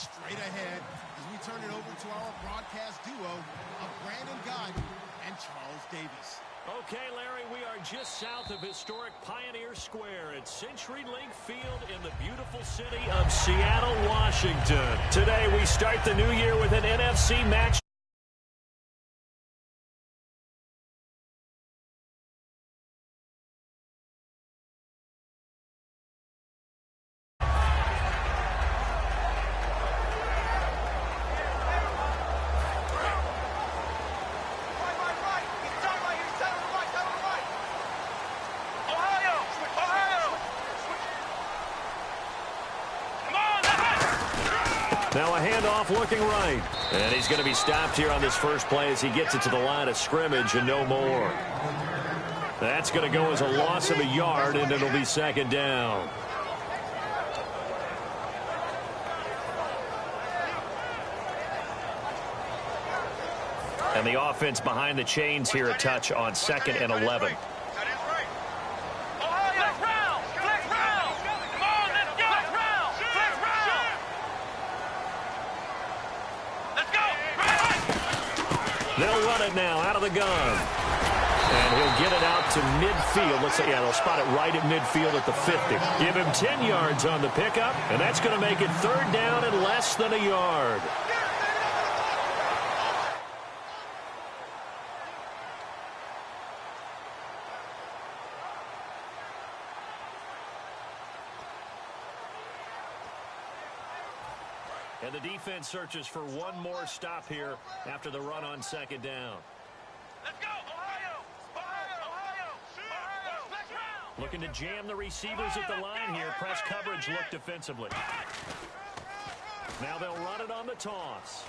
straight ahead as we turn it over to our broadcast duo of Brandon Guyton and Charles Davis. Okay, Larry, we are just south of historic Pioneer Square at CenturyLink Field in the beautiful city of Seattle, Washington. Today, we start the new year with an NFC match. Now a handoff looking right. And he's going to be stopped here on this first play as he gets it to the line of scrimmage and no more. That's going to go as a loss of a yard, and it'll be second down. And the offense behind the chains here a touch on 2nd and 11. They'll run it now out of the gun. And he'll get it out to midfield. Let's say, yeah, they'll spot it right at midfield at the 50. Give him 10 yards on the pickup, and that's going to make it third down and less than a yard. And the defense searches for one more stop here after the run on second down. Let's go, Ohio! Ohio! Looking to jam the receivers at the line here. Press coverage look defensively. Now they'll run it on the toss.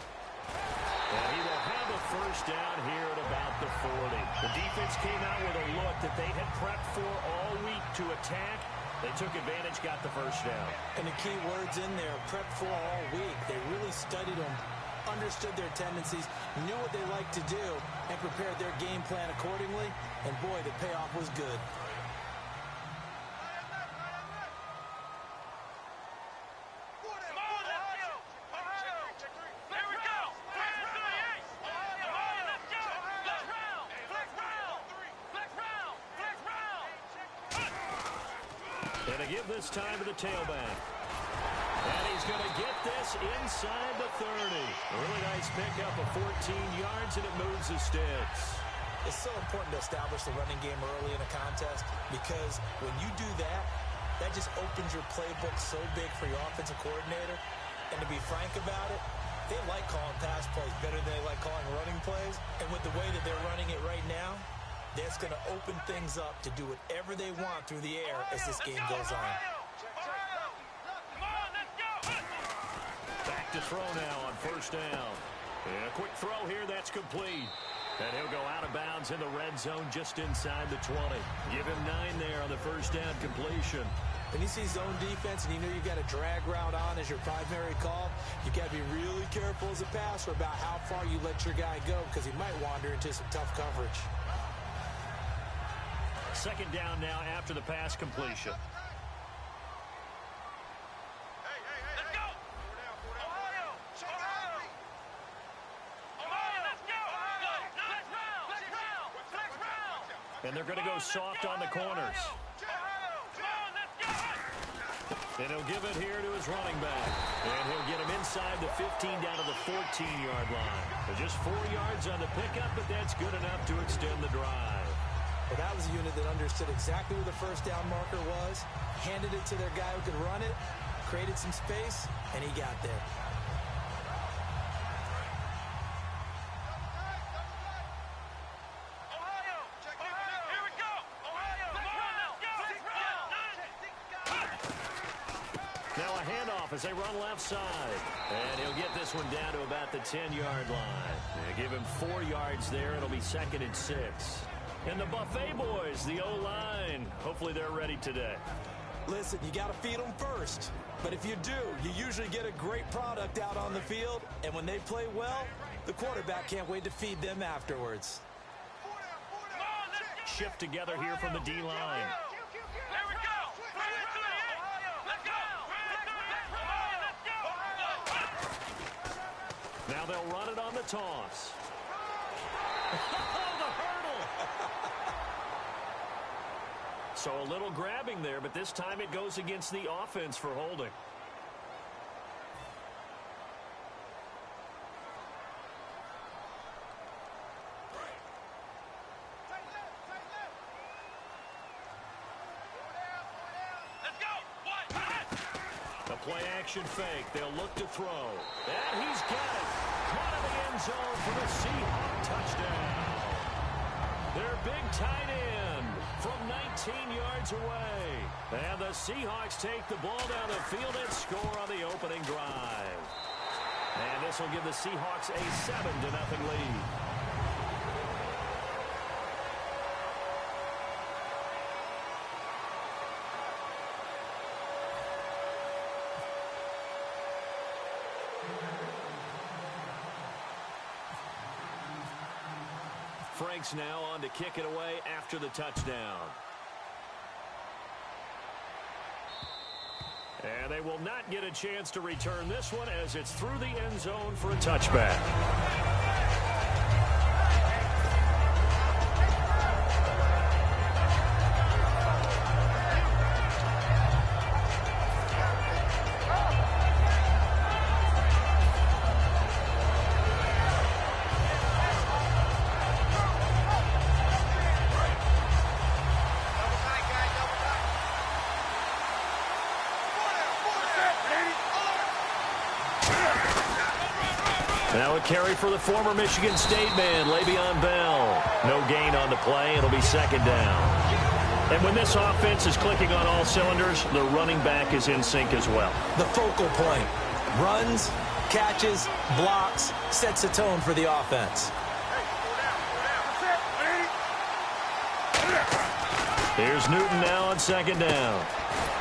And he will have a first down here at about the 40. The defense came out with a look that they had prepped for all week to attack. They took advantage, got the first down. And the key words in there, prep for all week. They really studied them, understood their tendencies, knew what they like to do, and prepared their game plan accordingly. And boy, the payoff was good. Give this time to the tailback. And he's going to get this inside the 30. A really nice pickup of 14 yards, and it moves the sticks. It's so important to establish the running game early in a contest because when you do that, that just opens your playbook so big for your offensive coordinator. And to be frank about it, they like calling pass plays better than they like calling running plays. And with the way that they're running it right now, that's going to open things up to do whatever they want through the air as this game goes on. Back to throw now on first down. And a quick throw here, that's complete. And he'll go out of bounds in the red zone just inside the 20. Give him 9 there on the first down completion. When you see zone defense and you know you've got a drag route on as your primary call, you've got to be really careful as a passer about how far you let your guy go because he might wander into some tough coverage. Second down now after the pass completion. Let's go! Ohio! And they're going to go soft on the corners. And he'll give it here to his running back. And he'll get him inside the 15 down to the 14-yard line. So just 4 yards on the pickup, but that's good enough to extend the drive. Well, that was a unit that understood exactly where the first down marker was, handed it to their guy who could run it, created some space, and he got there. Now a handoff as they run left side. And he'll get this one down to about the 10-yard line. They give him 4 yards there. It'll be 2nd and 6. And the Buffet boys, the O-line, hopefully they're ready today. Listen, you got to feed them first. But if you do, you usually get a great product out on the field. And when they play well, the quarterback can't wait to feed them afterwards. Shift together here from the D-line. Now they'll run it on the toss. Oh, the hurdle! So a little grabbing there, but this time it goes against the offense for holding. Play-action fake. They'll look to throw. And he's got it. Caught in the end zone for the Seahawk touchdown. Their big tight end from 19 yards away. And the Seahawks take the ball down the field and score on the opening drive. And this will give the Seahawks a 7-0 lead. Franks now on to kick it away after the touchdown. And they will not get a chance to return this one as it's through the end zone for a touchback. Now a carry for the former Michigan State man, Le'Veon Bell. No gain on the play. It'll be second down. And when this offense is clicking on all cylinders, the running back is in sync as well. The focal point. Runs, catches, blocks, sets a tone for the offense. Here's Newton now on second down.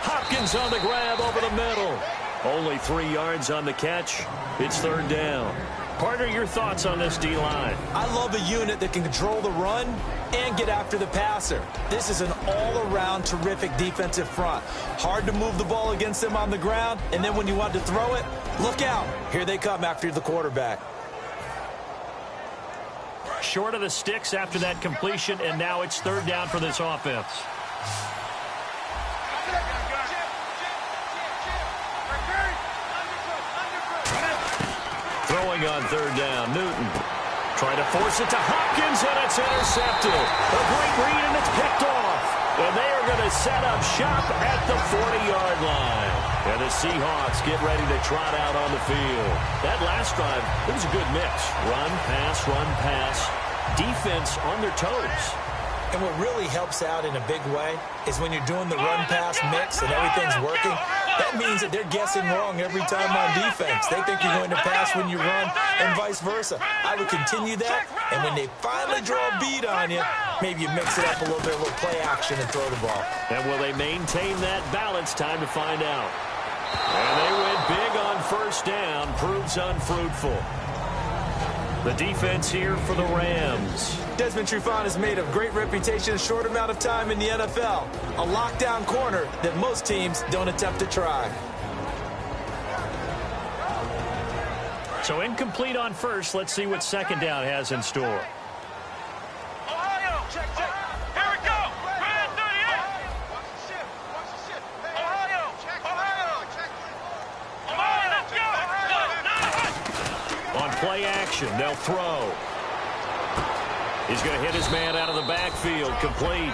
Hopkins on the grab over the middle. Only 3 yards on the catch. It's third down. Partner, your thoughts on this D-line? I love a unit that can control the run and get after the passer. This is an all-around terrific defensive front. Hard to move the ball against them on the ground, and then when you want to throw it, look out. Here they come after the quarterback. Short of the sticks after that completion, and now it's third down for this offense. Throwing on third down, Newton. Trying to force it to Hopkins, and it's intercepted. A great read, and it's picked off. And they are going to set up shop at the 40-yard line. And the Seahawks get ready to trot out on the field. That last drive, it was a good mix. Run, pass, defense on their toes. And what really helps out in a big way is when you're doing the run-pass mix and everything's working, that means that they're guessing wrong every time on defense. They think you're going to pass when you run and vice versa. I would continue that, and when they finally draw a beat on you, maybe you mix it up a little bit, a little play action and throw the ball. And will they maintain that balance? Time to find out. And they went big on first down, proves unfruitful. The defense here for the Rams. Desmond Trufant has made a great reputation in a short amount of time in the NFL. A lockdown corner that most teams don't attempt to try. So incomplete on first. Let's see what second down has in store. Ohio, check. Here we go. Red 38. Watch the shift. Ohio, let's go. On play action, they'll throw. He's going to hit his man out of the backfield, complete.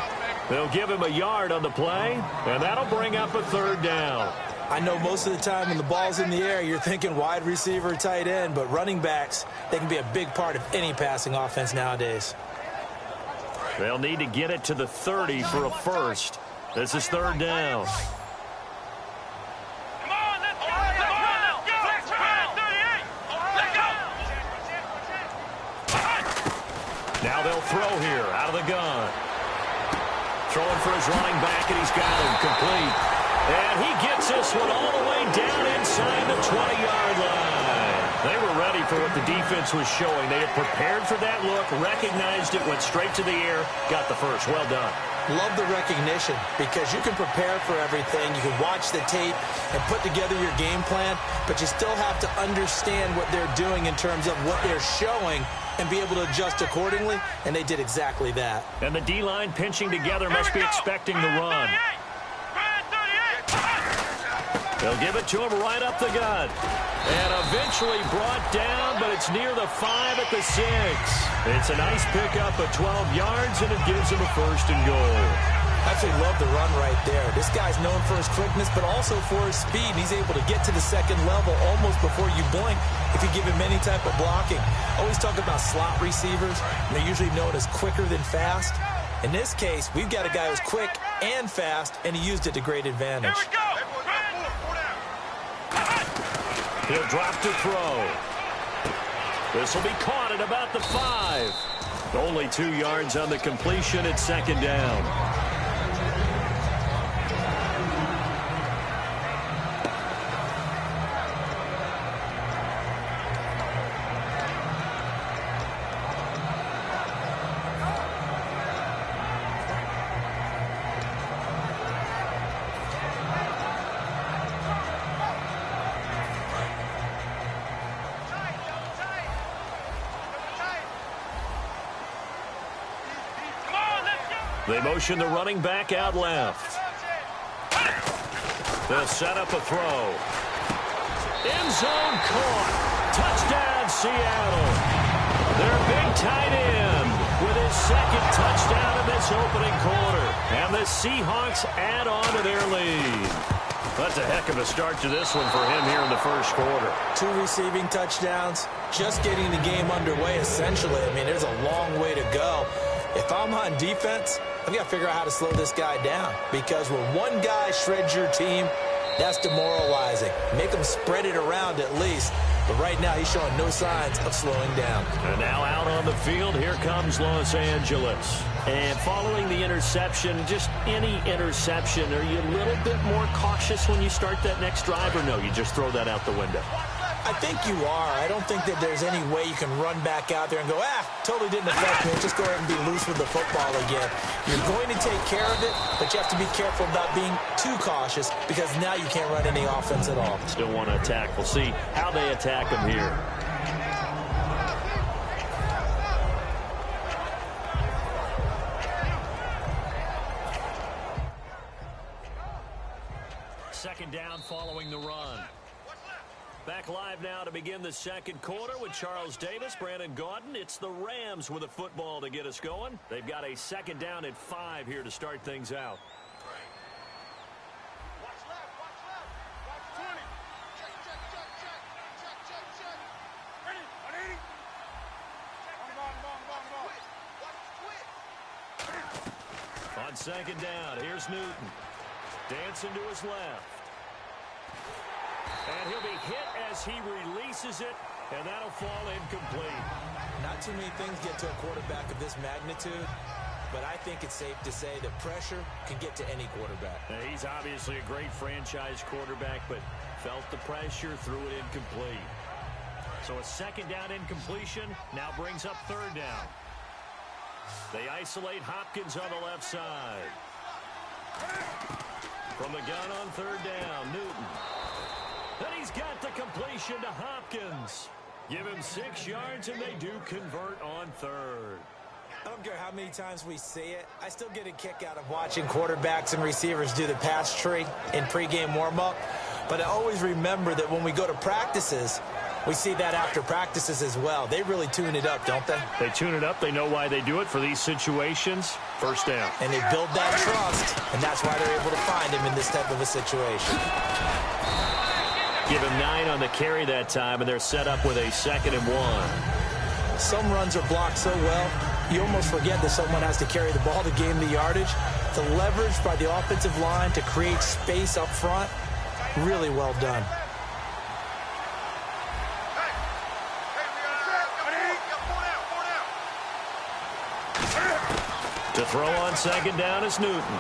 They'll give him a yard on the play, and that'll bring up a third down. I know most of the time when the ball's in the air, you're thinking wide receiver, tight end, but running backs, they can be a big part of any passing offense nowadays. They'll need to get it to the 30 for a first. This is third down. Now they'll throw here out of the gun. Throwing for his running back, and he's got him complete. And he gets this one all the way down inside the 20-yard line. They were ready for what the defense was showing. They had prepared for that look, recognized it, went straight to the air, got the first. Well done. Love the recognition because you can prepare for everything. You can watch the tape and put together your game plan, but you still have to understand what they're doing in terms of what they're showing and be able to adjust accordingly, and they did exactly that. And the D-line pinching together must be expecting the run. They'll give it to him right up the gut. And eventually brought down, but it's near the 5 at the 6. It's a nice pickup of 12 yards, and it gives him a 1st and goal. I actually love the run right there. This guy's known for his quickness, but also for his speed. And he's able to get to the second level almost before you blink if you give him any type of blocking. Always talk about slot receivers. And they're usually known as quicker than fast. In this case, we've got a guy who's quick and fast, and he used it to great advantage. Here we go. He'll drop to throw. This will be caught at about the 5. Only 2 yards on the completion at 2nd down. They motion the running back out left. They'll set up a throw. End zone caught. Touchdown, Seattle. Their big tight end with his 2nd touchdown in this opening quarter. And the Seahawks add on to their lead. That's a heck of a start to this one for him here in the 1st quarter. 2 receiving touchdowns, just getting the game underway essentially. I mean, there's a long way to go. If I'm on defense, I've got to figure out how to slow this guy down, because when one guy shreds your team, that's demoralizing. Make him spread it around at least. But right now, he's showing no signs of slowing down. And now out on the field, here comes Los Angeles. And following the interception, just any interception, are you a little bit more cautious when you start that next drive, or no, you just throw that out the window? I think you are. I don't think that there's any way you can run back out there and go, totally didn't affect me. Just go ahead and be loose with the football again. You're going to take care of it, but you have to be careful about being too cautious, because now you can't run any offense at all. Still want to attack. We'll see how they attack him here. Second down following the run. Back live now to begin the 2nd quarter with Charles Davis, Brandon Gaudin. It's the Rams with a football to get us going. They've got a 2nd down at 5 here to start things out. Watch left. Watch 20. Check. Ready? 180. Ball. On 2nd down, here's Newton. Dancing to his left. And he'll be hit as he releases it, and that'll fall incomplete. Not too many things get to a quarterback of this magnitude, but I think it's safe to say that pressure can get to any quarterback. Now, he's obviously a great franchise quarterback, but felt the pressure, threw it incomplete. So a 2nd down incompletion now brings up 3rd down. They isolate Hopkins on the left side. From the gun on 3rd down, Newton. And he's got the completion to Hopkins. Give him 6 yards, and they do convert on 3rd. I don't care how many times we see it. I still get a kick out of watching quarterbacks and receivers do the pass tree in pregame warm-up. But I always remember that when we go to practices, we see that after practices as well. They really tune it up, don't they? They tune it up. They know why they do it for these situations. 1st down. And they build that trust, and that's why they're able to find him in this type of a situation. Give him 9 on the carry that time, and they're set up with a 2nd and 1. Some runs are blocked so well, you almost forget that someone has to carry the ball to gain the yardage. The leverage by the offensive line to create space up front, really well done. To throw on 2nd down is Newton.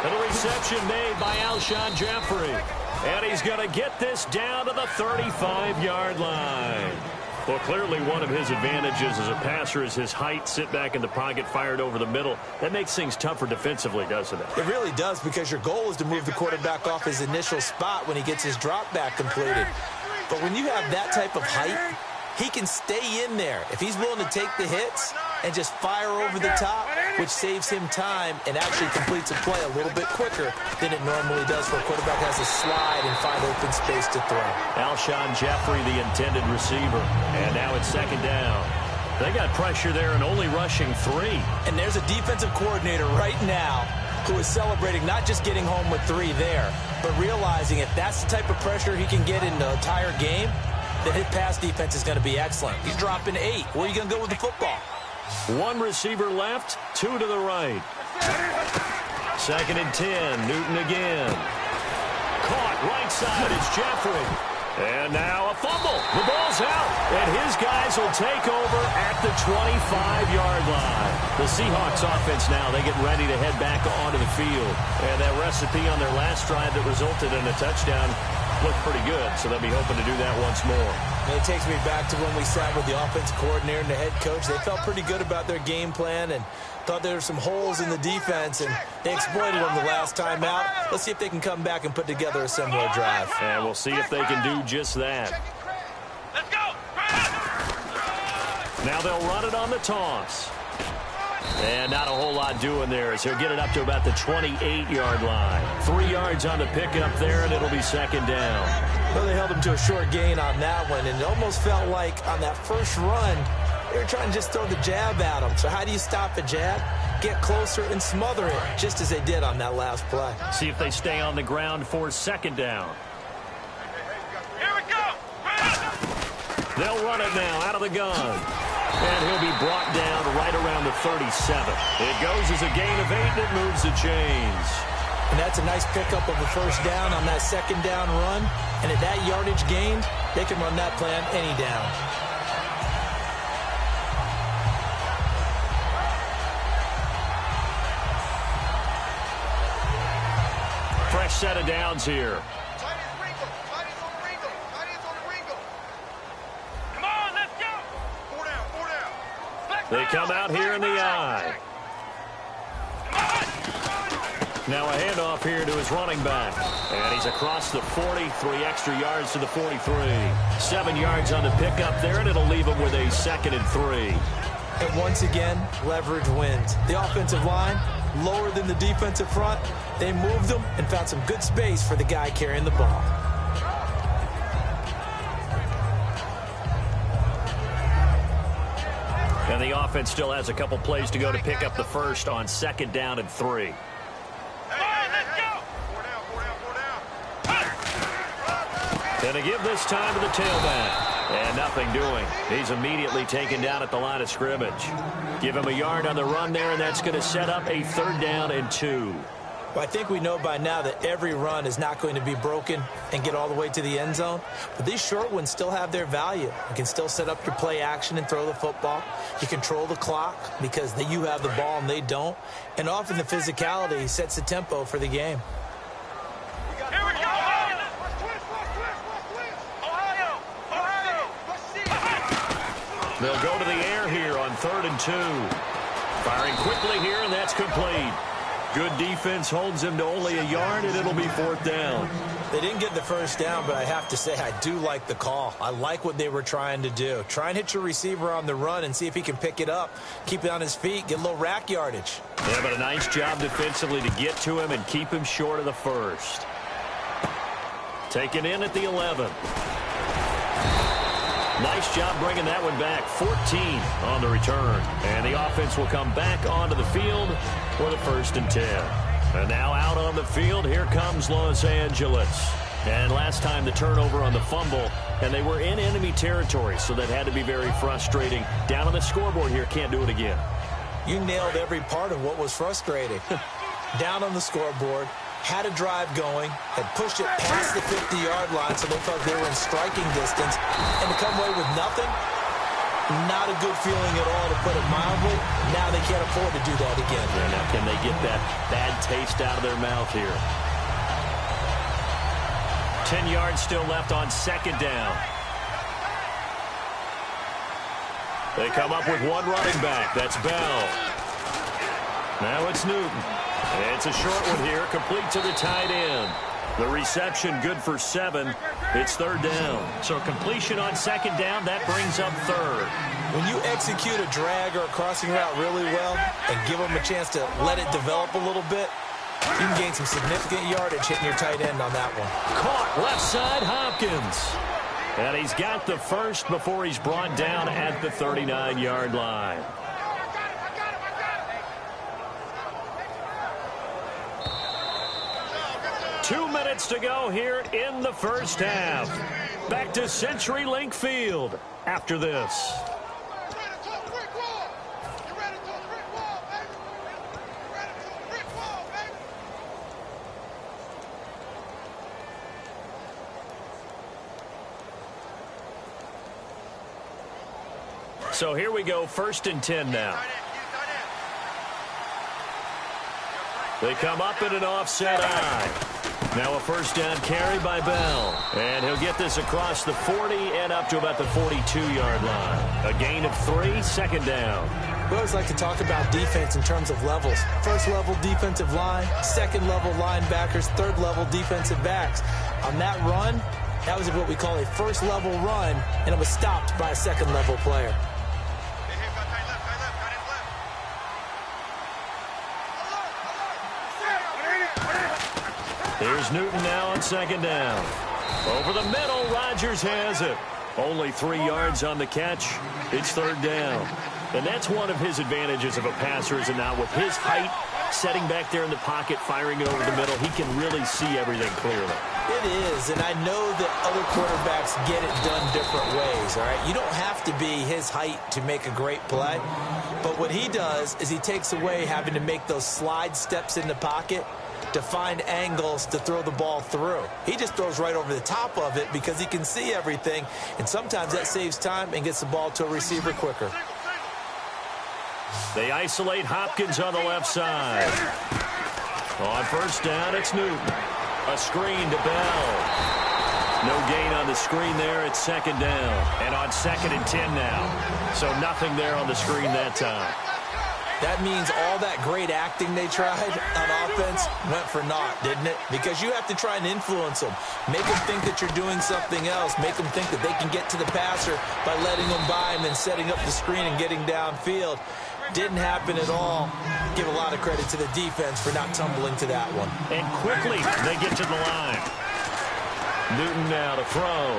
And a reception made by Alshon Jeffrey. And he's going to get this down to the 35-yard line. Well, clearly one of his advantages as a passer is his height. Sit back in the pocket, fired over the middle. That makes things tougher defensively, doesn't it? It really does, because your goal is to move the quarterback off his initial spot when he gets his drop back completed. But when you have that type of height, he can stay in there if he's willing to take the hits and just fire over the top, which saves him time and actually completes a play a little bit quicker than it normally does, where a quarterback has to slide and find open space to throw. Alshon Jeffrey, the intended receiver. And now it's second down. They got pressure there and only rushing 3. And there's a defensive coordinator right now who is celebrating not just getting home with 3 there, but realizing if that's the type of pressure he can get in the entire game, then his pass defense is going to be excellent. He's dropping 8. Where are you going to go with the football? 1 receiver left, 2 to the right. Second and 10, Newton again. Caught right side, it's Jeffrey. And now a fumble. The ball's out, and his guys will take over at the 25-yard line. The Seahawks offense now, they get ready to head back onto the field. And that recipe on their last drive that resulted in a touchdown looked pretty good, so they'll be hoping to do that once more. And it takes me back to when we sat with the offensive coordinator and the head coach. They felt pretty good about their game plan and thought there were some holes in the defense, and they exploited them the last time out. Let's see if they can come back and put together a similar drive. And we'll see if they can do just that. Let's go. Now they'll run it on the toss. And not a whole lot doing there as he'll get it up to about the 28-yard line. 3 yards on the pickup there, and it'll be second down. Well, they held him to a short gain on that one, and it almost felt like on that first run, they were trying to just throw the jab at him. So how do you stop a jab? Get closer and smother it, just as they did on that last play. See if they stay on the ground for second down. Here we go. They'll run it now out of the gun. And he'll be brought down right around the 37. It goes as a gain of 8, and it moves the chains. And that's a nice pickup of a first down on that second down run. And at that yardage gained, they can run that play on any down. Fresh set of downs here. Come on, let's go. 4 down, 4 down. They come out here in the eye. Now a handoff here to his running back. And he's across the 40, 3 extra yards to the 43. 7 yards on the pickup there, and it'll leave him with a 2nd and 3. And once again, leverage wins. The offensive line, lower than the defensive front. They moved them and found some good space for the guy carrying the ball. And the offense still has a couple plays to go to pick up the first on 2nd down and 3. And to give this time to the tailback. And nothing doing. He's immediately taken down at the line of scrimmage. Give him a yard on the run there, and that's going to set up a 3rd down and 2. Well, I think we know by now that every run is not going to be broken and get all the way to the end zone. But these short ones still have their value. You can still set up your play action and throw the football. You control the clock because you have the ball and they don't. And often the physicality sets the tempo for the game. Here we go. They'll go to the air here on 3rd and 2. Firing quickly here, and that's complete. Good defense holds him to only a yard, and it'll be 4th down. They didn't get the first down, but I have to say I do like the call. I like what they were trying to do. Try and hit your receiver on the run and see if he can pick it up. Keep it on his feet, get a little rack yardage. Yeah, but a nice job defensively to get to him and keep him short of the first. Taken in at the 11. Nice job bringing that one back. 14 on the return. And the offense will come back onto the field for the 1st and 10. And now out on the field, here comes Los Angeles. And last time the turnover on the fumble, and they were in enemy territory, so that had to be very frustrating. Down on the scoreboard here, can't do it again. You nailed every part of what was frustrating. Down on the scoreboard, had a drive going, had pushed it past the 50-yard line so they felt they were in striking distance, and to come away with nothing, not a good feeling at all, to put it mildly. Now they can't afford to do that again. Yeah, now can they get that bad taste out of their mouth here? 10 yards still left on 2nd down. They come up with one running back. That's Bell. Now it's Newton. It's a short one here, complete to the tight end. The reception good for 7. It's third down. So completion on second down, that brings up third. When you execute a drag or a crossing route really well and give them a chance to let it develop a little bit, you can gain some significant yardage hitting your tight end on that one. Caught left side, Hopkins. And he's got the first before he's brought down at the 39-yard line. Two minutes to go here in the first half. Back to CenturyLink Field after this. So here we go, 1st and 10 now. They come up in an offset eye. Now a first down carry by Bell. And he'll get this across the 40 and up to about the 42-yard line. A gain of 3, second down. We always like to talk about defense in terms of levels. First level defensive line, second level linebackers, third level defensive backs. On that run, that was what we call a first level run, and it was stopped by a second level player. Here's Newton now on second down. Over the middle, Rodgers has it. Only 3 yards on the catch. It's third down. And that's one of his advantages of a passer, is it not? With his height, setting back there in the pocket, firing it over the middle, he can really see everything clearly. It is, and I know that other quarterbacks get it done different ways, all right? You don't have to be his height to make a great play. But what he does is he takes away having to make those slide steps in the pocket to find angles to throw the ball through. He just throws right over the top of it because he can see everything, and sometimes that saves time and gets the ball to a receiver quicker. They isolate Hopkins on the left side. On first down, it's Newton. A screen to Bell. No gain on the screen there. It's second down. And on 2nd and 10 now. So nothing there on the screen that time. That means all that great acting they tried on offense went for naught, didn't it? Because you have to try and influence them. Make them think that you're doing something else. Make them think that they can get to the passer by letting them by him and setting up the screen and getting downfield. Didn't happen at all. Give a lot of credit to the defense for not tumbling to that one. And quickly they get to the line. Newton now to throw.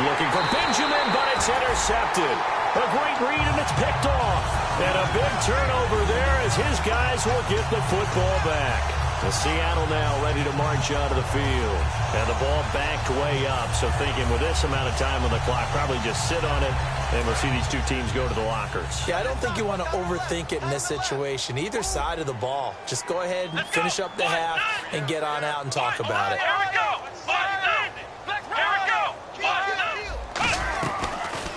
Looking for Benjamin, but it's intercepted. A great read, and it's picked off. And a big turnover there as his guys will get the football back. The Seattle now ready to march out of the field. And the ball backed way up. So thinking with this amount of time on the clock, probably just sit on it, and we'll see these two teams go to the lockers. Yeah, I don't think you want to overthink it in this situation. Either side of the ball. Just go ahead and finish up the half and get on out and talk about it. Here we go. Here we go.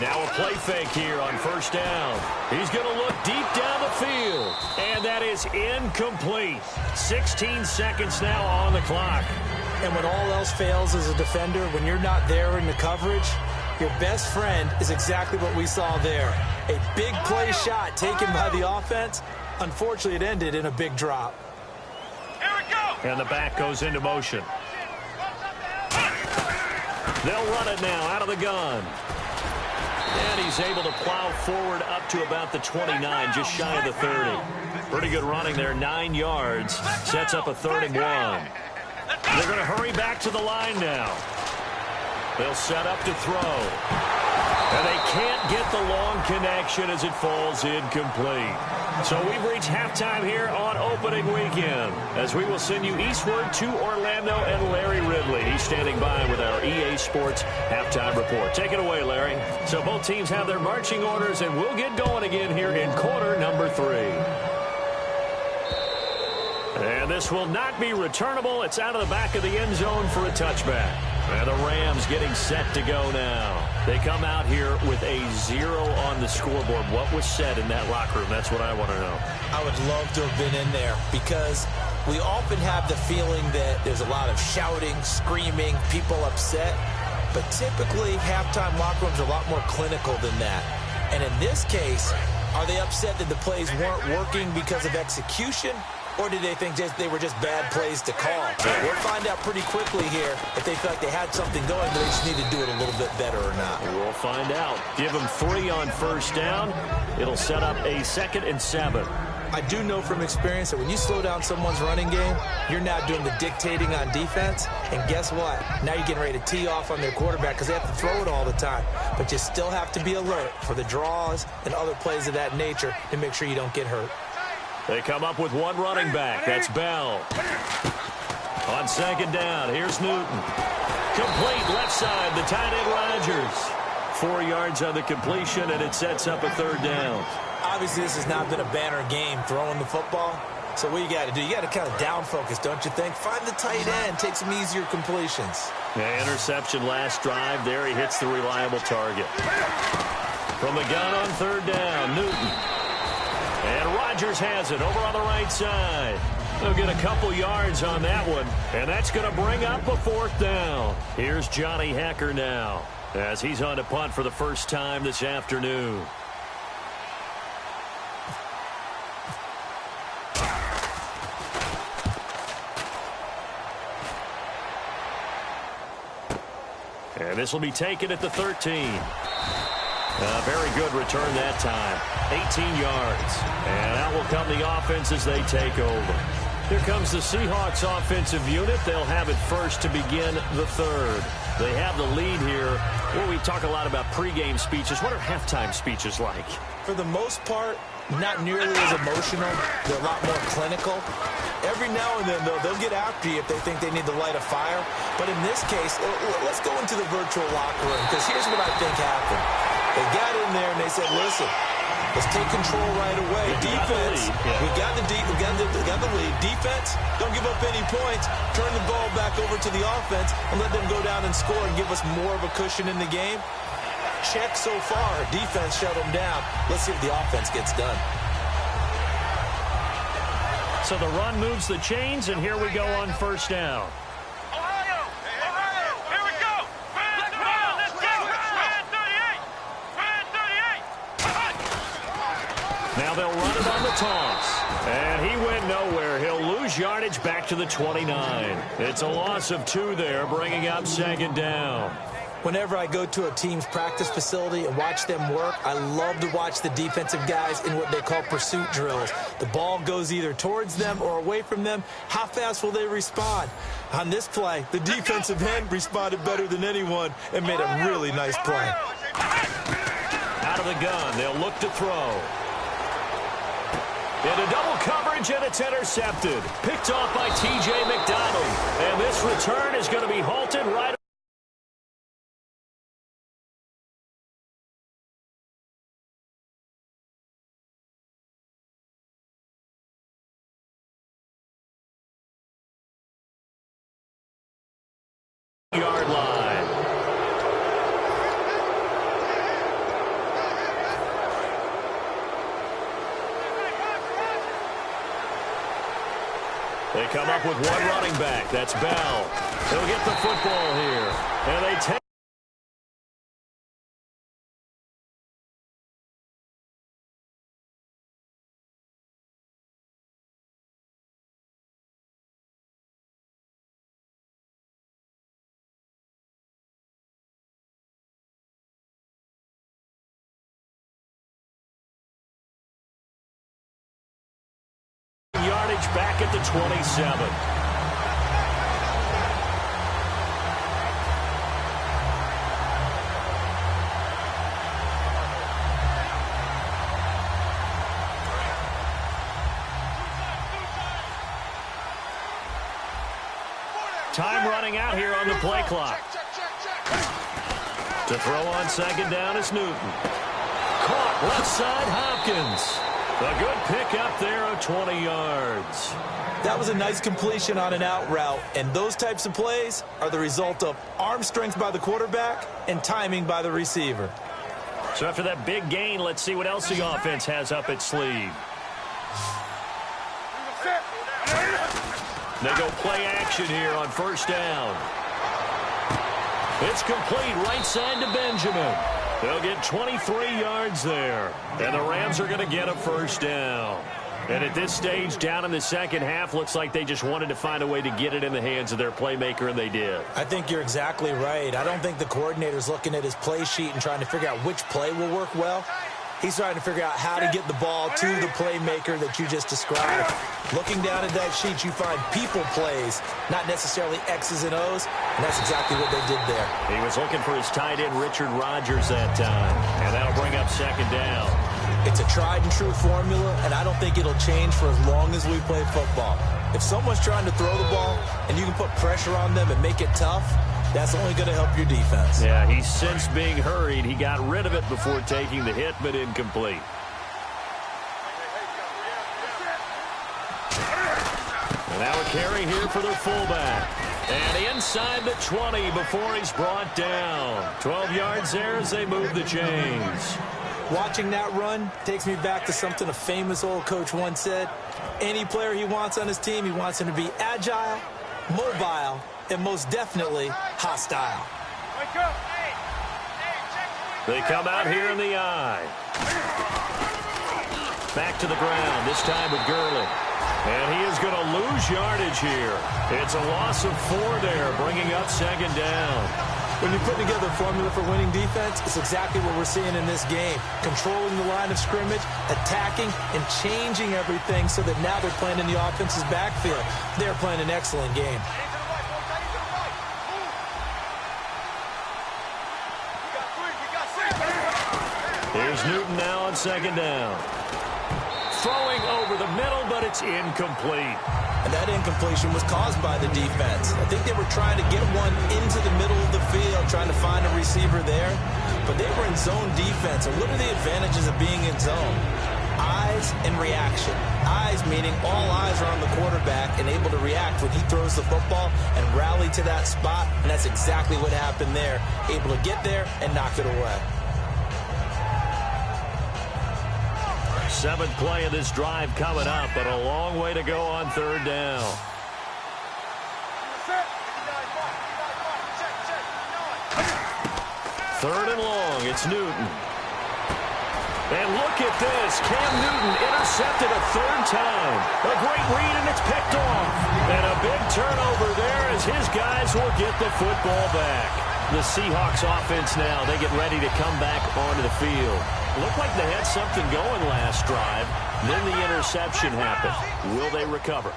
Now a play fake here on first down. He's going to look deep down the field. And that is incomplete. 16 seconds now on the clock. And when all else fails as a defender, when you're not there in the coverage, your best friend is exactly what we saw there. A big play shot taken by the offense. Unfortunately, it ended in a big drop. Here we go. And the back goes into motion. They'll run it now out of the gun. And he's able to plow forward up to about the 29, just shy of the 30. Pretty good running there, 9 yards. Sets up a 3rd and 1. They're going to hurry back to the line now. They'll set up to throw. And they can't get the long connection as it falls incomplete. So we've reached halftime here on opening weekend, as we will send you eastward to Orlando and Larry Ridley. He's standing by with our EA Sports halftime report. Take it away, Larry. So both teams have their marching orders, and we'll get going again here in quarter number 3. And this will not be returnable. It's out of the back of the end zone for a touchback. And the Rams getting set to go now. They come out here with a 0 on the scoreboard. What was said in that locker room? That's what I want to know. I would love to have been in there because we often have the feeling that there's a lot of shouting, screaming, people upset. But typically, halftime locker rooms are a lot more clinical than that. And in this case, are they upset that the plays weren't working because of execution, or did they think they were just bad plays to call? We'll find out pretty quickly here if they feel like they had something going, but they just need to do it a little bit better or not. We'll find out. Give them 3 on first down. It'll set up a 2nd and 7. I do know from experience that when you slow down someone's running game, you're now doing the dictating on defense. And guess what? Now you're getting ready to tee off on their quarterback because they have to throw it all the time. But you still have to be alert for the draws and other plays of that nature to make sure you don't get hurt. They come up with 1 running back. That's Bell. On 2nd down, here's Newton. Complete left side, the tight end Rodgers. 4 yards on the completion, and it sets up a 3rd down. Obviously, this has not been a banner game throwing the football. So what you got to do, you got to kind of down focus, don't you think? Find the tight end, take some easier completions. Yeah, interception last drive. There he hits the reliable target. From the gun on 3rd down, Newton. And Rodgers has it over on the right side. They'll get a couple yards on that one, and that's going to bring up a 4th down. Here's Johnny Hecker now as he's on to punt for the first time this afternoon. And this will be taken at the 13. A very good return that time. 18 yards. And out will come the offense as they take over. Here comes the Seahawks offensive unit. They'll have it first to begin the 3rd. They have the lead here. Well, we talk a lot about pregame speeches. What are halftime speeches like? For the most part, not nearly as emotional. They're a lot more clinical. Every now and then, though, they'll get after you if they think they need to light a fire. But in this case, let's go into the virtual locker room, because here's what I think happened. They got in there and they said, listen, let's take control right away. Defense, we got the lead. Defense, don't give up any points. Turn the ball back over to the offense and let them go down and score and give us more of a cushion in the game. Check so far. Defense shut them down. Let's see if the offense gets done. So the run moves the chains, and here we go on first down. Ohio! Here we go! Let's go! Man 38! Man 38! Now they'll run it on the toss. And he went nowhere. He'll lose yardage back to the 29. It's a loss of 2 there, bringing up 2nd down. Whenever I go to a team's practice facility and watch them work, I love to watch the defensive guys in what they call pursuit drills. The ball goes either towards them or away from them. How fast will they respond? On this play, the defensive end responded better than anyone and made a really nice play. Out of the gun, they'll look to throw. Into double coverage, and it's intercepted. Picked off by T.J. McDonald. And this return is going to be halted right yard line. They come up with 1 running back. That's Bell. They'll get the football here. And they take yardage back at the 27. Time running out here on the play clock. To throw on 2nd down is Newton. Caught left side, Hopkins. A good pick up there of 20 yards. That was a nice completion on an out route, and those types of plays are the result of arm strength by the quarterback and timing by the receiver. So after that big gain, let's see what else the offense has up its sleeve. They go play action here on first down. It's complete right side to Benjamin. They'll get 23 yards there. And the Rams are going to get a first down. And at this stage, down in the second half, looks like they just wanted to find a way to get it in the hands of their playmaker, and they did. I think you're exactly right. I don't think the coordinator's looking at his play sheet and trying to figure out which play will work well. He's trying to figure out how to get the ball to the playmaker that you just described. Looking down at that sheet, you find people plays, not necessarily X's and O's, and that's exactly what they did there. He was looking for his tight end, Richard Rodgers, that time, and that'll bring up second down. It's a tried-and-true formula, and I don't think it'll change for as long as we play football. If someone's trying to throw the ball and you can put pressure on them and make it tough, that's only going to help your defense. Yeah, he's since being hurried. He got rid of it before taking the hit, but incomplete. And now a carry here for their fullback. And inside the 20 before he's brought down. 12 yards there as they move the chains. Watching that run takes me back to something a famous old coach once said. Any player he wants on his team, he wants him to be agile, mobile, and most definitely hostile. They come out here in the eye. Back to the ground, this time with Gurley. And he is going to lose yardage here. It's a loss of 4 there, bringing up second down. When you put together a formula for winning defense, it's exactly what we're seeing in this game. Controlling the line of scrimmage, attacking, and changing everything so that now they're playing in the offense's backfield. They're playing an excellent game. Here's Newton now on second down. Throwing over the middle, but it's incomplete. And that incompletion was caused by the defense. I think they were trying to get one into the middle of the field, trying to find a receiver there. But they were in zone defense. And what are the advantages of being in zone? Eyes and reaction. Eyes meaning all eyes are on the quarterback and able to react when he throws the football and rally to that spot. And that's exactly what happened there. Able to get there and knock it away. 7th play of this drive coming up, but a long way to go on third down. Third and long, it's Newton. And look at this. Cam Newton intercepted a third time. A great read, and it's picked off. And a big turnover there as his guys will get the football back. The Seahawks offense now, they get ready to come back onto the field. Looked like they had something going last drive. Then the interception happened. Will they recover?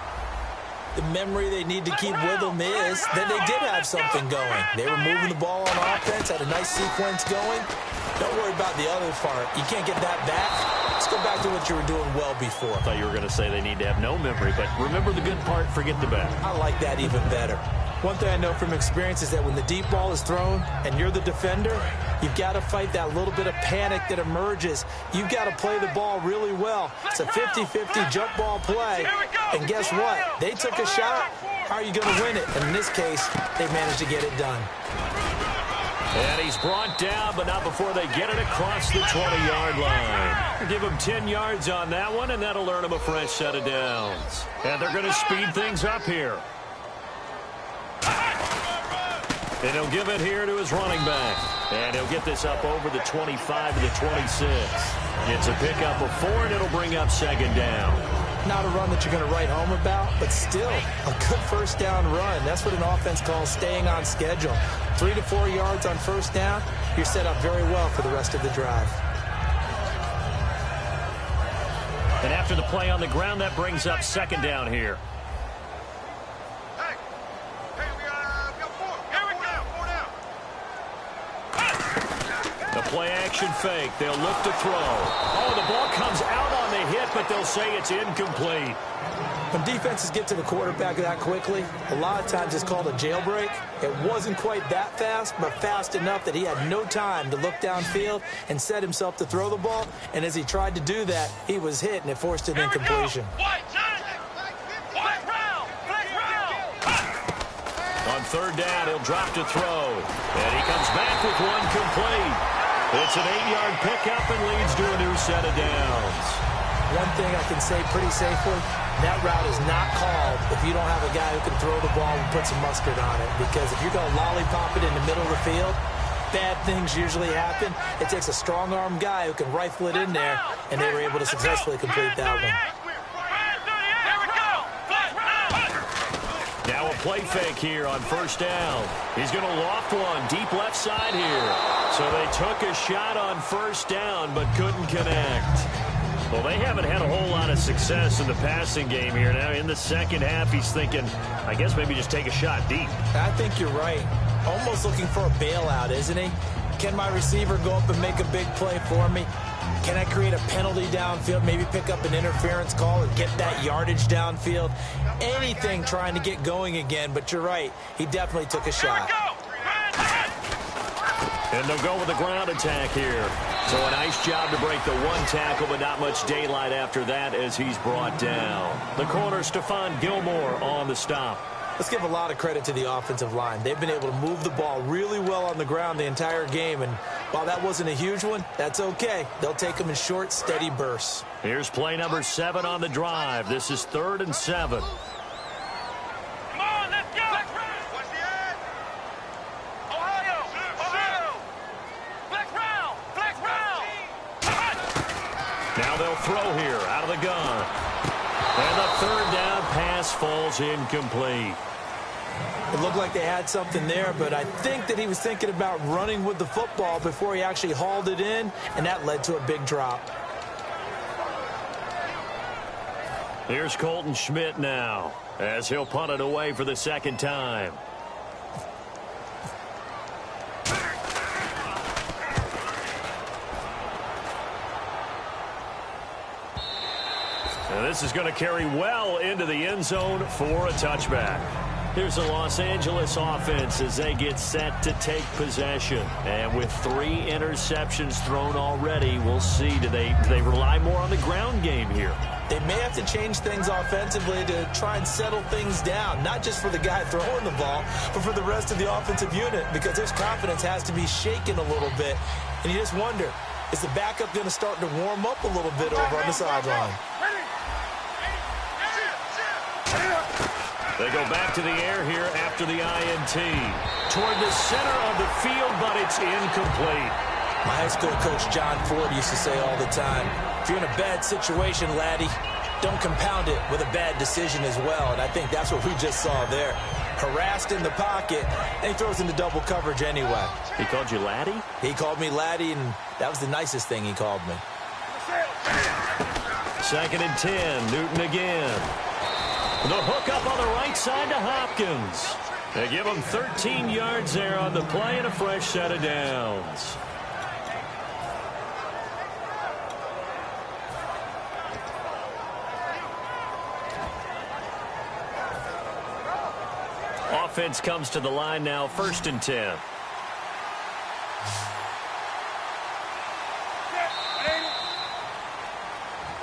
The memory they need to keep with them is that they did have something going. They were moving the ball on offense, had a nice sequence going. Don't worry about the other part. You can't get that back. Let's go back to what you were doing well before. I thought you were going to say they need to have no memory, but remember the good part, forget the bad. I like that even better. One thing I know from experience is that when the deep ball is thrown and you're the defender, you've got to fight that little bit of panic that emerges. You've got to play the ball really well. It's a 50-50 jump ball play. And guess what? They took a shot. How are you going to win it? And in this case, they managed to get it done. And he's brought down, but not before they get it across the 20-yard line. Give him 10 yards on that one, and that'll earn him a fresh set of downs. And they're going to speed things up here. And he'll give it here to his running back. And he'll get this up over the 25 to the 26. It's a pickup of 4, and it'll bring up second down. Not a run that you're going to write home about, but still a good first down run. That's what an offense calls staying on schedule. 3 to 4 yards on first down, you're set up very well for the rest of the drive. And after the play on the ground, that brings up second down here. The play-action fake. They'll look to throw. Oh, the ball comes out on the hit, but they'll say it's incomplete. When defenses get to the quarterback that quickly, a lot of times it's called a jailbreak. It wasn't quite that fast, but fast enough that he had no time to look downfield and set himself to throw the ball. And as he tried to do that, he was hit, and it forced an incompletion. On third down, he'll drop to throw. And he comes back with one complete. It's an 8-yard pickup and leads to a new set of downs. One thing I can say pretty safely, that route is not called if you don't have a guy who can throw the ball and put some mustard on it. Because if you're going to lollipop it in the middle of the field, bad things usually happen. It takes a strong-arm guy who can rifle it in there, and they were able to successfully complete that one. Now a play fake here on first down. He's going to loft one deep left side here. So they took a shot on first down but couldn't connect. Well, they haven't had a whole lot of success in the passing game here. Now in the second half, he's thinking, I guess maybe just take a shot deep. I think you're right. Almost looking for a bailout, isn't he? Can my receiver go up and make a big play for me? Can I create a penalty downfield, maybe pick up an interference call and get that yardage downfield? Anything trying to get going again, but you're right. He definitely took a shot. And they'll go with the ground attack here. So a nice job to break the one tackle, but not much daylight after that as he's brought down. The corner, Stephon Gilmore, on the stop. Let's give a lot of credit to the offensive line. They've been able to move the ball really well on the ground the entire game, and while that wasn't a huge one, that's okay. They'll take them in short, steady bursts. Here's play number 7 on the drive. This is 3rd and 7. Now they'll throw here out of the gun. And the 3rd down pass falls incomplete. It looked like they had something there, but I think that he was thinking about running with the football before he actually hauled it in, and that led to a big drop. Here's Colton Schmidt now as he'll punt it away for the second time. And this is going to carry well into the end zone for a touchback. Here's the Los Angeles offense as they get set to take possession. And with 3 interceptions thrown already, we'll see. Do they rely more on the ground game here? They may have to change things offensively to try and settle things down, not just for the guy throwing the ball, but for the rest of the offensive unit, because his confidence has to be shaken a little bit. And you just wonder, is the backup going to start to warm up a little bit over on the sideline? They go back to the air here after the INT. Toward the center of the field, but it's incomplete. My high school coach, John Ford, used to say all the time, if you're in a bad situation, laddie, don't compound it with a bad decision as well. And I think that's what we just saw there. Harassed in the pocket, and he throws into double coverage anyway. He called you laddie? He called me laddie, and that was the nicest thing he called me. 2nd and 10, Newton again. The hook up on the right side to Hopkins. They give him 13 yards there on the play and a fresh set of downs. Offense comes to the line now, 1st and 10.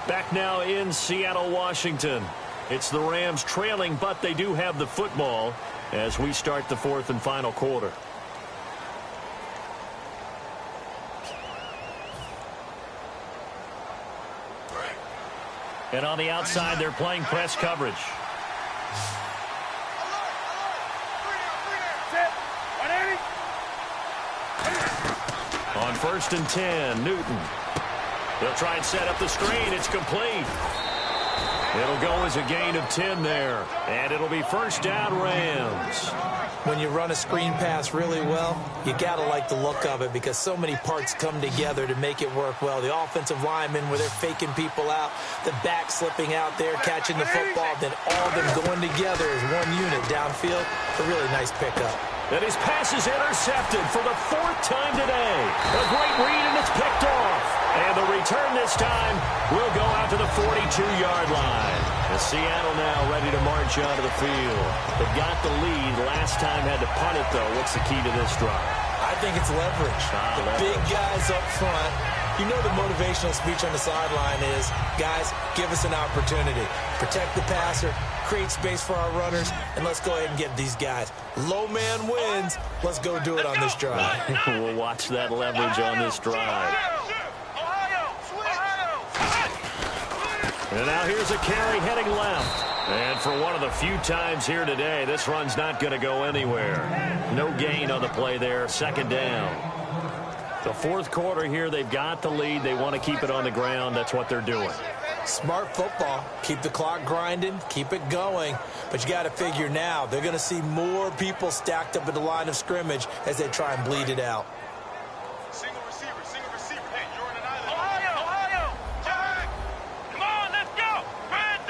Back now in Seattle, Washington. It's the Rams trailing, but they do have the football as we start the 4th and final quarter. And on the outside, they're playing press coverage. On 1st and 10, Newton. They'll try and set up the screen. It's complete. It'll go as a gain of 10 there. And it'll be 1st down, Rams. When you run a screen pass really well, you got to like the look of it because so many parts come together to make it work well. The offensive linemen where they're faking people out, the back slipping out there, catching the football, then all of them going together as one unit downfield. A really nice pickup. And his pass is intercepted for the 4th time today. A great read, and it's picked off. And the return this time will go out to the 42-yard line. And Seattle now ready to march onto the field. They got the lead. Last time had to punt it, though. What's the key to this drive? I think it's leverage. Big guys up front. You know the motivational speech on the sideline is, guys, give us an opportunity. Protect the passer, create space for our runners, and let's go ahead and get these guys. Low man wins. Let's go do it on this drive. We'll watch that leverage on this drive. And now here's a carry heading left. And for one of the few times here today, this run's not going to go anywhere. No gain on the play there, 2nd down. The fourth quarter here, they've got the lead. They want to keep it on the ground. That's what they're doing. Smart football. Keep the clock grinding. Keep it going. But you got to figure now, they're going to see more people stacked up at the line of scrimmage as they try and bleed it out. Single receiver. Hey, you're in an island. Ohio. Jack. Come on, let's go. Brand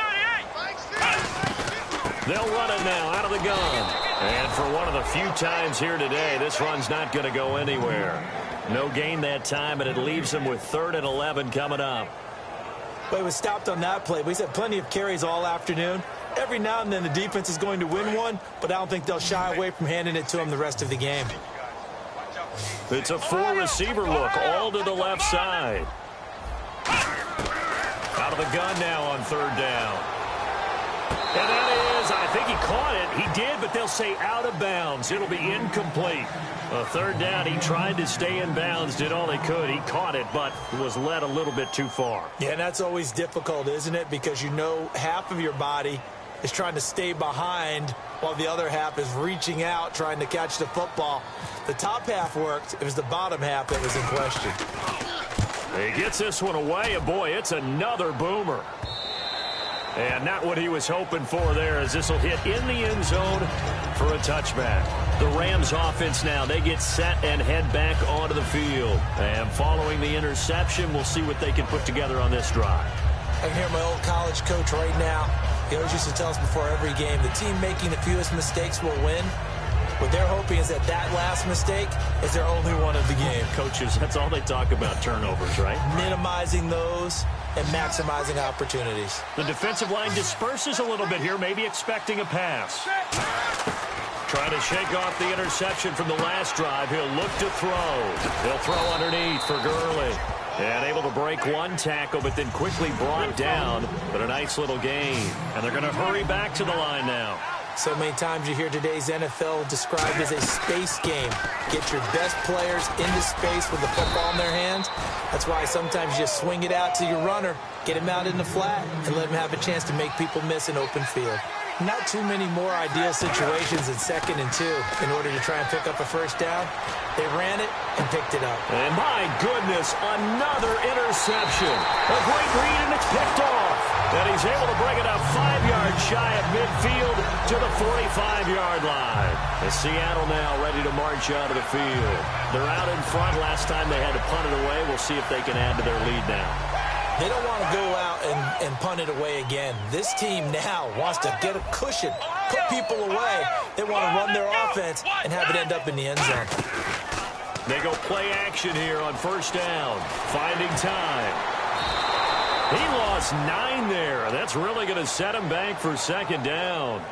38. They'll run it now out of the gun. And for one of the few times here today, this run's not going to go anywhere. No gain that time, and it leaves them with 3rd and 11 coming up. But it was stopped on that play. He's had plenty of carries all afternoon. Every now and then the defense is going to win one, but I don't think they'll shy away from handing it to him the rest of the game. It's a 4-receiver look, all to the left side. Out of the gun now on 3rd down. And that is, I think he caught it. He did, but they'll say out of bounds. It'll be incomplete. A 3rd down, he tried to stay in bounds, did all he could. He caught it, but was led a little bit too far. Yeah, and that's always difficult, isn't it? Because you know half of your body is trying to stay behind while the other half is reaching out, trying to catch the football. The top half worked. It was the bottom half that was in question. He gets this one away, and boy, it's another boomer. And not what he was hoping for there, as this will hit in the end zone for a touchback. The Rams offense now, they get set and head back onto the field. And following the interception, we'll see what they can put together on this drive. I can hear my old college coach right now. He always used to tell us before every game, the team making the fewest mistakes will win. What they're hoping is that last mistake is their only one of the game. Coaches, that's all they talk about, turnovers, right? Minimizing those and maximizing opportunities. The defensive line disperses a little bit here, maybe expecting a pass. Trying to shake off the interception from the last drive. He'll look to throw. He'll throw underneath for Gurley. And able to break one tackle, but then quickly brought down. But a nice little gain. And they're going to hurry back to the line now. So many times you hear today's NFL described as a space game. Get your best players into space with the football in their hands. That's why sometimes you just swing it out to your runner, get him out in the flat, and let him have a chance to make people miss an open field. Not too many more ideal situations in 2nd and 2 in order to try and pick up a first down. They ran it and picked it up. And my goodness, another interception. A great read, and it's picked off. And he's able to bring it up 5 yards shy of midfield to the 45-yard line. And Seattle now ready to march out of the field. They're out in front. Last time they had to punt it away. We'll see if they can add to their lead now. They don't want to go out and punt it away again. This team now wants to get a cushion, put people away. They want to run their offense and have it end up in the end zone. They go play action here on 1st down, finding time. He lost 9 there. That's really going to set him back for 2nd down.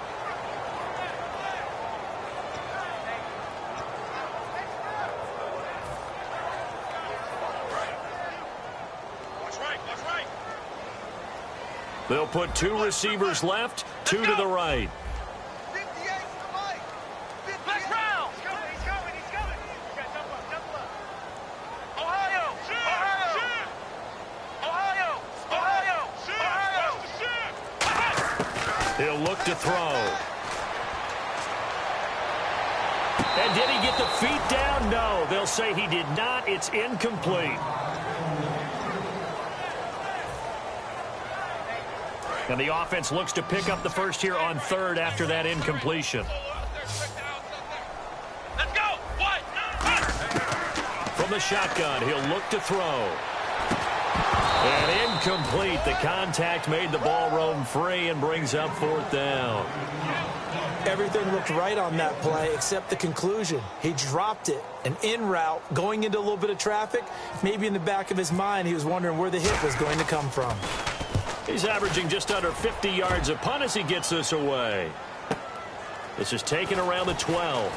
They'll put 2 receivers left, 2 to the right. 58 to the right. 58. He's coming. Jump up. Ohio. He'll look to throw. And did he get the feet down? No, they'll say he did not. It's incomplete. And the offense looks to pick up the first here on 3rd after that incompletion. Let's go. What? From the shotgun, he'll look to throw. And incomplete. The contact made the ball roam free and brings up 4th down. Everything looked right on that play except the conclusion. He dropped it, an in route, going into a little bit of traffic. Maybe in the back of his mind, he was wondering where the hit was going to come from. He's averaging just under 50 yards a punt as he gets this away. This is taken around the 12.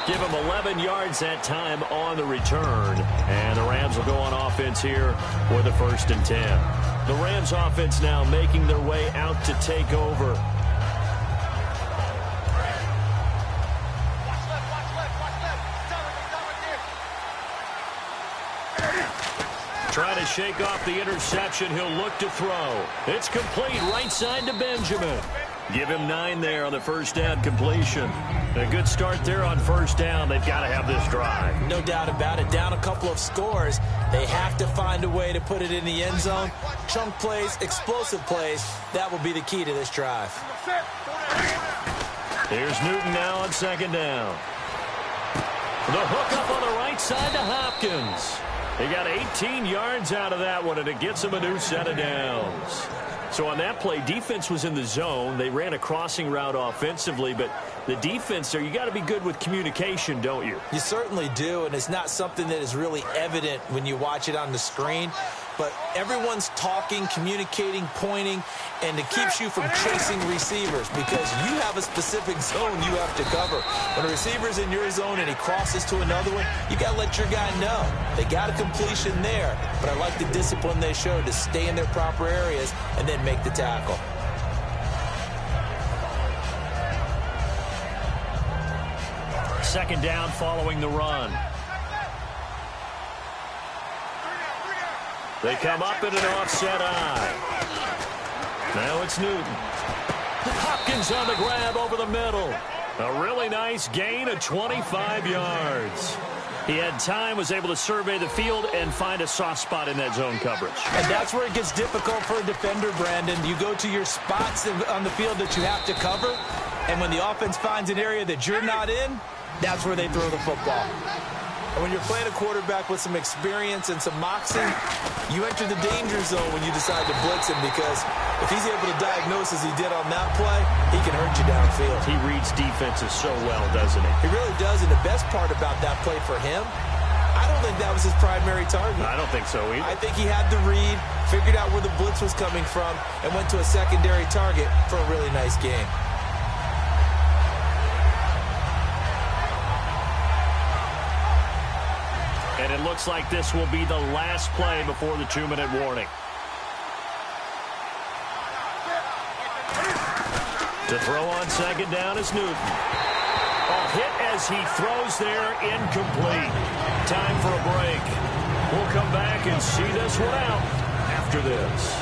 Give him 11 yards that time on the return. And the Rams will go on offense here with a 1st and 10. The Rams offense now making their way out to take over. Watch left. Trying to shake off the interception. He'll look to throw. It's complete right side to Benjamin. Give him 9 there on the 1st down completion. A good start there on first down. They've got to have this drive. No doubt about it. Down a couple of scores. They have to find a way to put it in the end zone. Chunk plays, explosive plays. That will be the key to this drive. Here's Newton now on second down. The hook up on the right side to Hopkins. He got 18 yards out of that one, and it gets him a new set of downs. So on that play, defense was in the zone. They ran a crossing route offensively, but the defense there, you got to be good with communication, don't you? You certainly do, and it's not something that is really evident when you watch it on the screen. But everyone's talking, communicating, pointing, and it keeps you from chasing receivers because you have a specific zone you have to cover. When a receiver's in your zone and he crosses to another one, you got to let your guy know. They got a completion there, but I like the discipline they showed to stay in their proper areas and then make the tackle. Second down following the run. They come up in an offset eye. Now it's Newton. Hopkins on the grab over the middle. A really nice gain of 25 yards. He had time, was able to survey the field and find a soft spot in that zone coverage. And that's where it gets difficult for a defender, Brandon. You go to your spots on the field that you have to cover, and when the offense finds an area that you're not in, that's where they throw the football. And when you're playing a quarterback with some experience and some moxie, you enter the danger zone when you decide to blitz him because if he's able to diagnose as he did on that play, he can hurt you downfield. He reads defenses so well, doesn't he? He really does, and the best part about that play for him, I don't think that was his primary target. I don't think so either. I think he had the read, figured out where the blitz was coming from, and went to a secondary target for a really nice game. And it looks like this will be the last play before the 2-minute warning. To throw on second down is Newton. A hit as he throws there, incomplete. Time for a break. We'll come back and see this one out after this.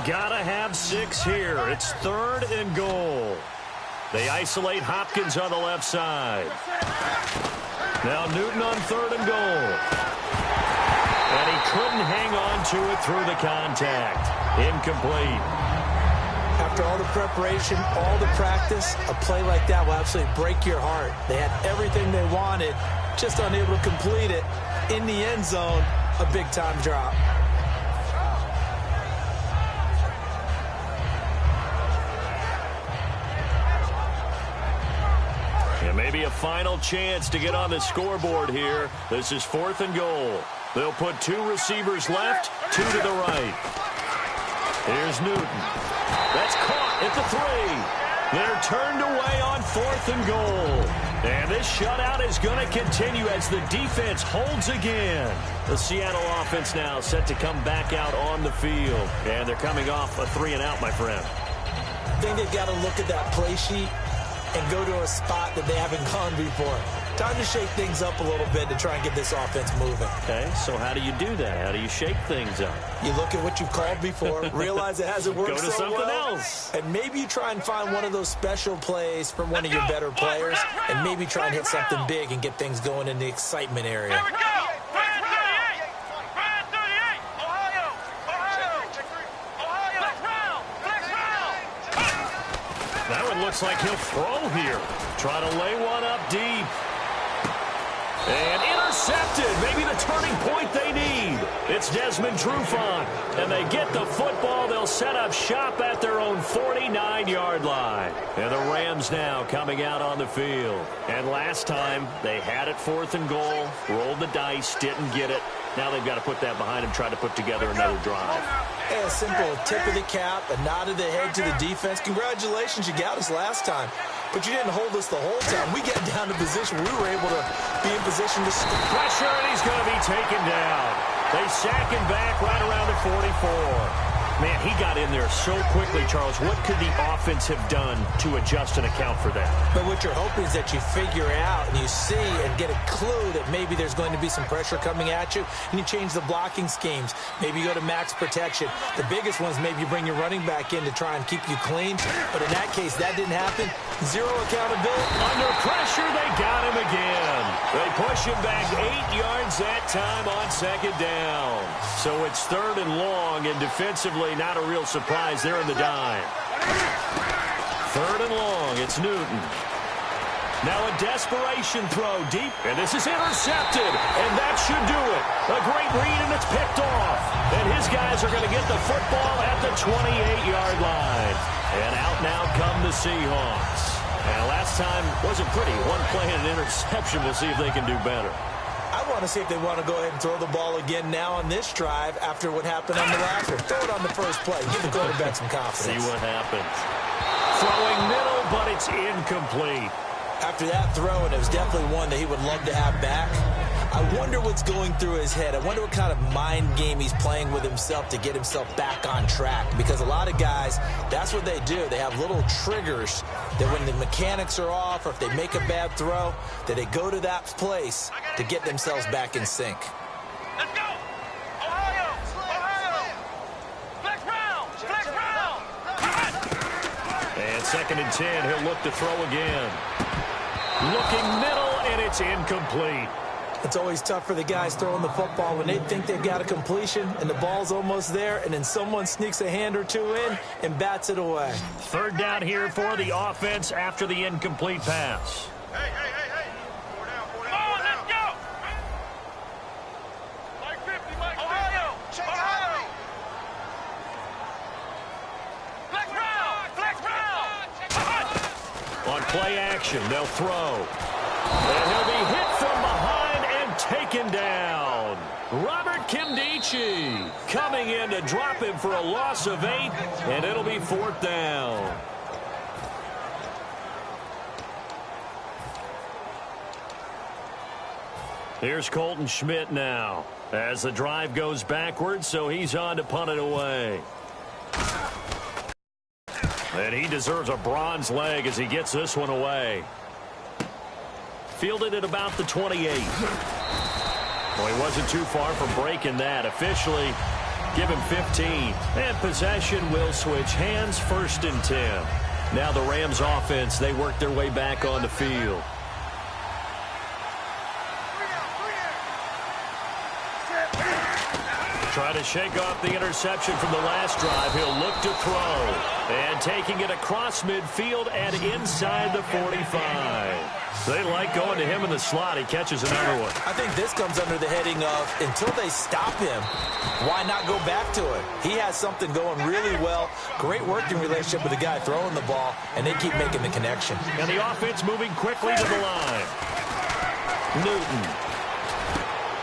Gotta have 6 here. It's 3rd and goal. They isolate Hopkins on the left side. Now Newton on 3rd and goal. And he couldn't hang on to it through the contact. Incomplete. After all the preparation, all the practice, a play like that will absolutely break your heart. They had everything they wanted, just unable to complete it. In the end zone, a big-time drop. Maybe a final chance to get on the scoreboard here. This is 4th and goal. They'll put 2 receivers left, 2 to the right. Here's Newton. That's caught at the 3. They're turned away on 4th and goal. And this shutout is going to continue as the defense holds again. The Seattle offense now set to come back out on the field. And they're coming off a 3-and-out, my friend. I think they've got to look at that play sheet and go to a spot that they haven't gone before. Time to shake things up a little bit to try and get this offense moving. Okay, so how do you do that? How do you shake things up? You look at what you've called before, realize it hasn't worked so well. Go to something else. And maybe you try and find one of those special plays from one of your better players, and maybe try and hit something big and get things going in the excitement area. Here we go! Brand 38! Brand 38! Ohio! Ohio! Flex round! That one looks like he'll throw here. Try to lay one up deep. And intercepted. Maybe the turning point they need. It's Desmond Trufant. And they get the football. They'll set up shop at their own 49-yard line. And the Rams now coming out on the field. And last time, they had it 4th and goal. Rolled the dice. Didn't get it. Now they've got to put that behind them, try to put together another drive. Hey, a simple tip of the cap, a nod of the head to the defense. Congratulations, you got us last time. But you didn't hold us the whole time. We get down to position. We were able to be in position to score. Pressure, and he's going to be taken down. They sack him back right around the 44. Man, he got in there so quickly, Charles. What could the offense have done to adjust and account for that? But what you're hoping is that you figure out and you see and get a clue that maybe there's going to be some pressure coming at you, and you change the blocking schemes. Maybe you go to max protection. The biggest one is maybe you bring your running back in to try and keep you clean. But in that case, that didn't happen. Zero accountability. Under pressure, they got him again. They push him back 8 yards that time on second down. So it's 3rd and long, and defensively, not a real surprise there in the dime. 3rd and long, it's Newton. Now a desperation throw deep, and this is intercepted, and that should do it. A great read, and it's picked off. And his guys are going to get the football at the 28-yard line. And out now come the Seahawks. And last time wasn't pretty. One play and an interception. We'll see if they can do better. I want to see if they want to go ahead and throw the ball again now on this drive after what happened on the last one. Throw it on the first play. Give the quarterback some confidence. See what happens. Throwing middle, but it's incomplete. After that throw, and it was definitely one that he would love to have back, I wonder what's going through his head. I wonder what kind of mind game he's playing with himself to get himself back on track. Because a lot of guys, that's what they do. They have little triggers that when the mechanics are off or if they make a bad throw, that they go to that place to get themselves back in sync. Let's go! Ohio! Ohio! Flex round! Flex round! And 2nd and 10, he'll look to throw again. Looking middle, and it's incomplete. It's always tough for the guys throwing the football when they think they've got a completion and the ball's almost there, and then someone sneaks a hand or two in and bats it away. 3rd down here for the offense after the incomplete pass. Hey! 4 down, 4 down. Come on, let's go! Mike 50, Mike 50. Ohio! Ohio! Flex round! Flex round! On play action, they'll throw. And he'll be hit from behind and taken down. Robert Kimdichie coming in to drop him for a loss of 8, and it'll be 4th down. Here's Colton Schmidt now as the drive goes backwards, so he's on to punt it away. And he deserves a bronze leg as he gets this one away. Fielded at about the 28. Well, he wasn't too far from breaking that. Officially, give him 15. And possession will switch hands, 1st and 10. Now the Rams offense, they work their way back on the field. Try to shake off the interception from the last drive. He'll look to throw. And taking it across midfield and inside the 45. They like going to him in the slot. He catches another one. I think this comes under the heading of until they stop him, why not go back to it? He has something going really well. Great working relationship with the guy throwing the ball, and they keep making the connection. And the offense moving quickly to the line. Newton.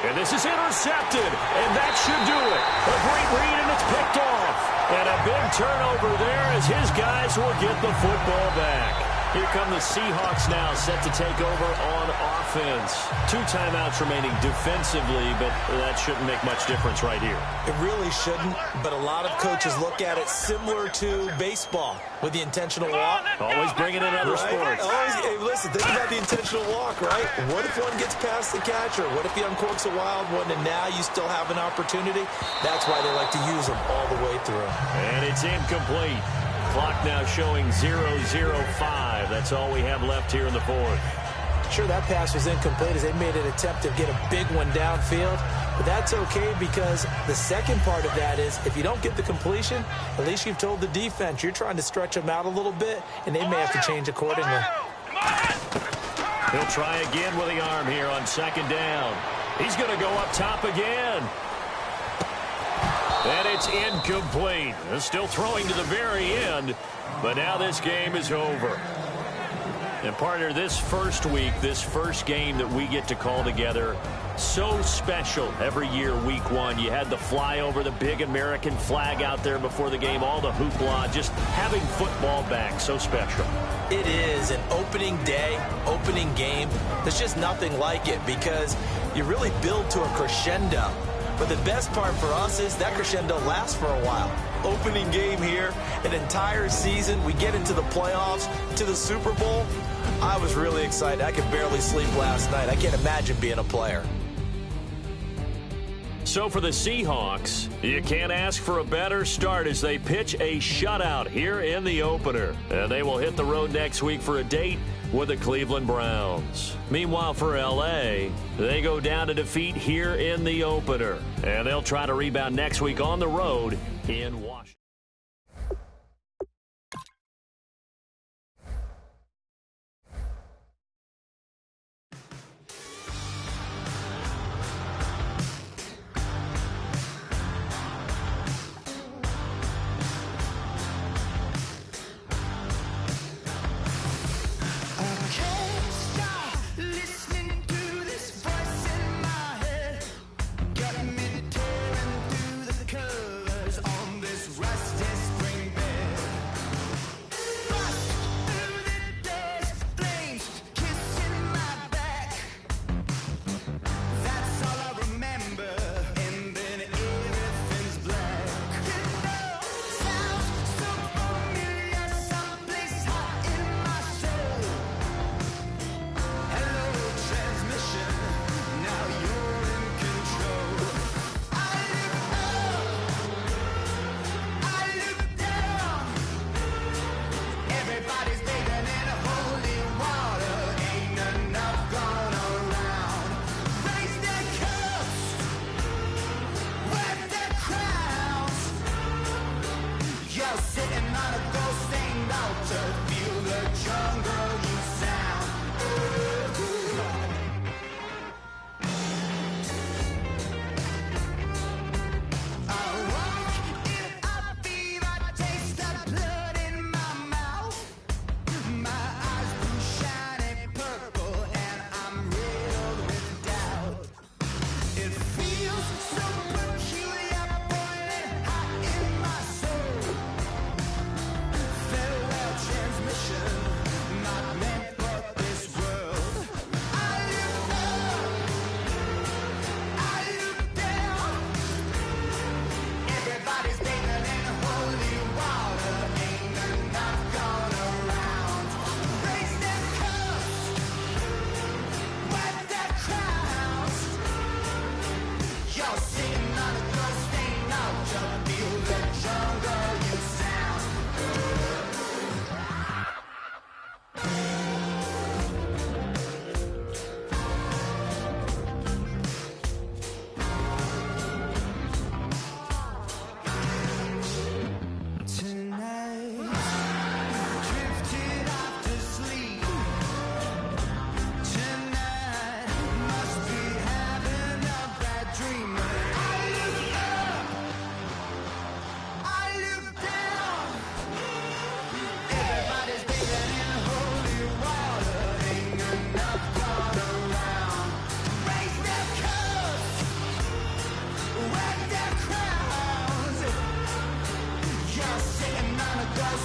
And this is intercepted, and that should do it. A great read, and it's picked off. And a big turnover there as his guys will get the football back. Here come the Seahawks now, set to take over on offense. 2 timeouts remaining defensively, but that shouldn't make much difference right here. It really shouldn't, but a lot of coaches look at it similar to baseball with the intentional walk. Always bringing in other sports. Hey, listen, think about the intentional walk, right? What if one gets past the catcher? What if he uncorks a wild one and now you still have an opportunity? That's why they like to use them all the way through. And it's incomplete. Clock now showing 0:05. That's all we have left here in the 4th. Sure, that pass was incomplete as they made an attempt to get a big one downfield. But that's okay because the second part of that is if you don't get the completion, at least you've told the defense you're trying to stretch them out a little bit, and they may have to change accordingly. He'll try again with the arm here on 2nd down. He's going to go up top again. And it's incomplete. Still throwing to the very end, but now this game is over. And partner, this first week, this first game that we get to call together, so special every year, week 1. You had the flyover, the big American flag out there before the game, all the hoopla, just having football back, so special. It is an opening day, opening game. There's just nothing like it because you really build to a crescendo. But the best part for us is that crescendo lasts for a while. opening game here, an entire season. We get into the playoffs, to the Super Bowl. I was really excited. I could barely sleep last night. I can't imagine being a player. So for the Seahawks, you can't ask for a better start as they pitch a shutout here in the opener. And they will hit the road next week for a date with the Cleveland Browns. Meanwhile, for L.A., they go down to defeat here in the opener. And they'll try to rebound next week on the road in Washington. Sitting on a ghost,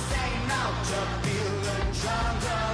saying out to feel the jungle.